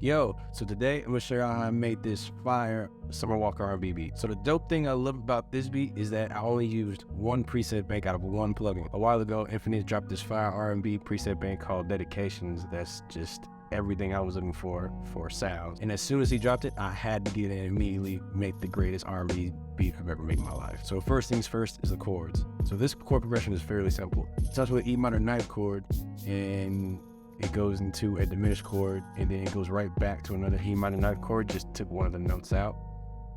Yo, so today I'm gonna show you how I made this fire Summer Walker R&B beat. So the dope thing I love about this beat is that I only used one preset bank out of one plugin. A while ago, Infinite dropped this fire R&B preset bank called Dedications. That's just everything I was looking for sounds. And as soon as he dropped it, I had to get in and immediately make the greatest R&B beat I've ever made in my life. So first things first is the chords. So this chord progression is fairly simple. It starts with an E minor ninth chord, and it goes into a diminished chord, and then it goes right back to another E minor ninth chord. Just took one of the notes out,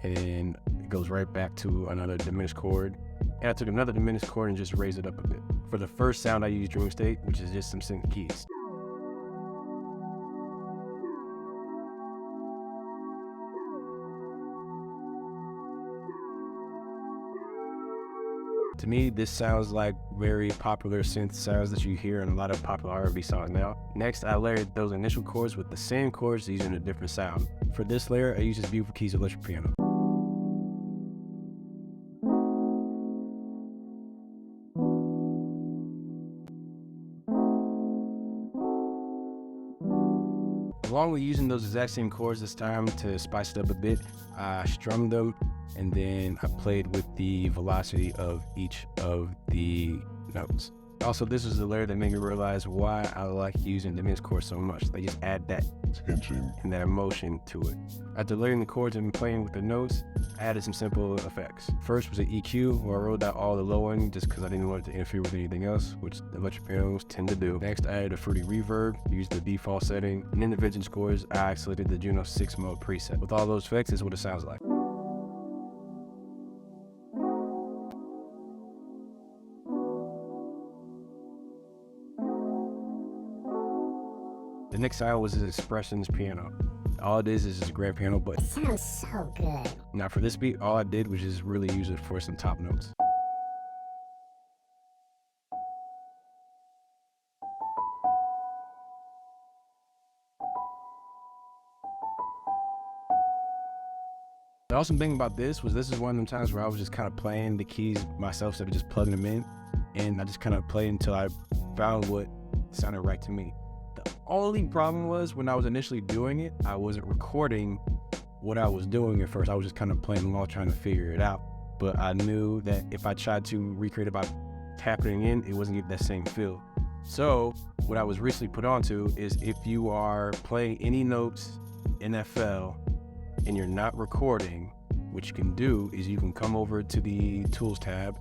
and then it goes right back to another diminished chord. And I took another diminished chord and just raised it up a bit. For the first sound, I used Dream State, which is just some synth keys. To me, this sounds like very popular synth sounds that you hear in a lot of popular R&B songs now. Next, I layered those initial chords with the same chords using a different sound. For this layer, I used this Beautiful Keys electric piano. Along with using those exact same chords this time to spice it up a bit, I strummed them, and then I played with the velocity of each of the notes. Also, this was the layer that made me realize why I like using diminished chords so much. They just add that tension and that emotion to it. After layering the chords and playing with the notes, I added some simple effects. First was an EQ, where I rolled out all the low end just because I didn't want it to interfere with anything else, which the electric pianos tend to do. Next, I added a fruity reverb, used the default setting, and in the vintage chords, I selected the Juno 6 mode preset. With all those effects, this is what it sounds like. The next sound was his Expressions piano. All it is a grand piano, but it sounds so good. Now for this beat, all I did was just really use it for some top notes. The awesome thing about this is one of them times where I was just kind of playing the keys myself instead of just plugging them in, and I just kind of played until I found what sounded right to me. The only problem was when I was initially doing it, I wasn't recording what I was doing at first. I was just kind of playing along, trying to figure it out. But I knew that if I tried to recreate it by tapping in, it wasn't get that same feel. So what I was recently put onto is if you are playing any notes in FL and you're not recording, what you can do is you can come over to the Tools tab,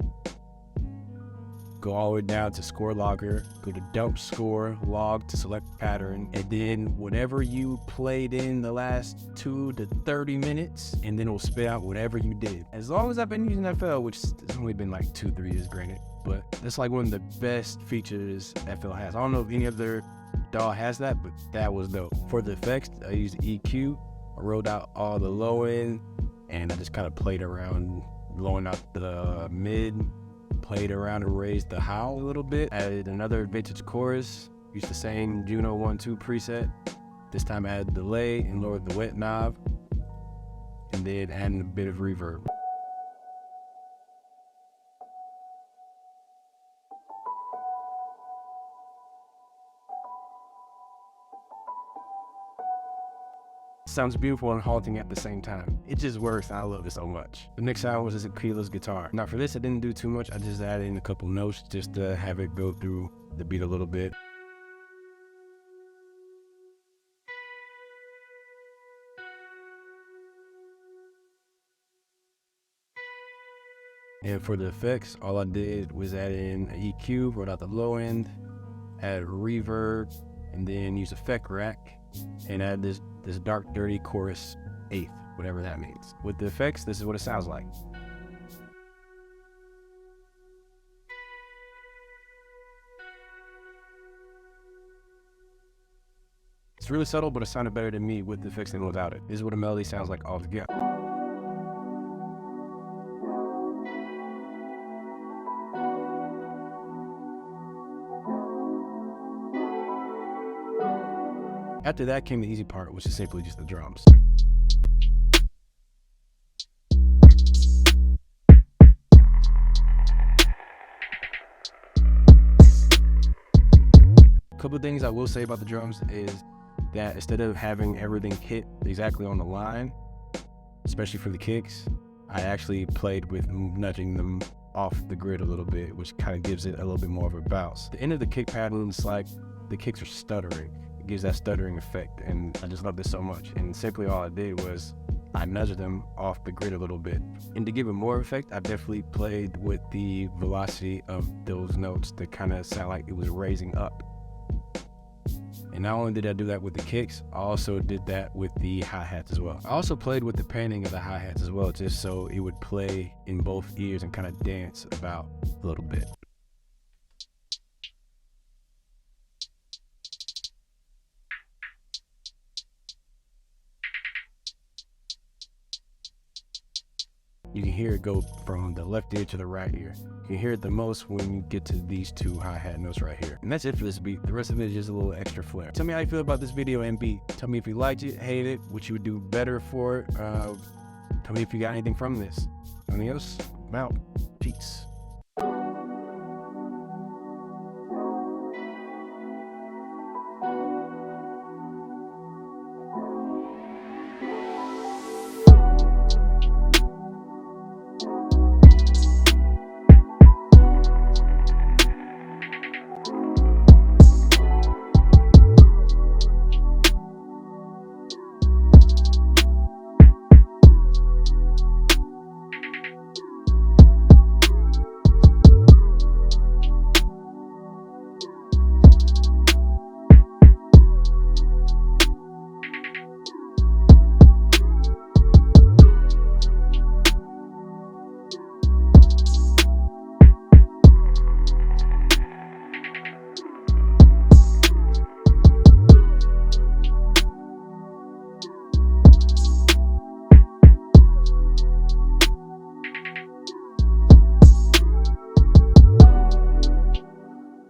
go all the way down to Score Logger, go to Dump Score Log to select pattern, and then whatever you played in the last 2 to 30 minutes, and then it'll spit out whatever you did. As long as I've been using FL, which has only been like 2-3 years granted, but that's like one of the best features FL has. I don't know if any other DAW has that, but that was dope. For the effects, I used EQ, I rolled out all the low end, and I just kind of played around, blowing out the mid, played around and raised the howl a little bit, added another vintage chorus, used the same Juno 1-2 preset. This time I added delay and lowered the wet knob, and then added a bit of reverb. Sounds beautiful and haunting at the same time. It just works. I love it so much. The next sound was this Aquila's guitar. Now for this, I didn't do too much. I just added in a couple notes just to have it go through the beat a little bit. And for the effects, all I did was add in an EQ, wrote out the low end, add reverb, and then use Effect Rack and add this dark, dirty chorus 8th, whatever that means. With the effects, this is what it sounds like. It's really subtle, but it sounded better to me with the effects than without it. This is what a melody sounds like altogether. After that came the easy part, which is simply just the drums. A couple of things I will say about the drums is that instead of having everything hit exactly on the line, especially for the kicks, I actually played with nudging them off the grid a little bit, which kind of gives it a little bit more of a bounce. The end of the kick pattern is like the kicks are stuttering. It gives that stuttering effect, and I just love this so much. And simply all I did was I nudged them off the grid a little bit. And to give it more effect, I definitely played with the velocity of those notes to kind of sound like it was raising up. And not only did I do that with the kicks, I also did that with the hi-hats as well. I also played with the panning of the hi-hats as well, just so it would play in both ears and kind of dance about a little bit. You can hear it go from the left ear to the right ear. You can hear it the most when you get to these two hi-hat notes right here. And that's it for this beat. The rest of it is just a little extra flair. Tell me how you feel about this video and beat. Tell me if you liked it, hate it, what you would do better for it. Tell me if you got anything from this. Anything else? I'm out. Peace.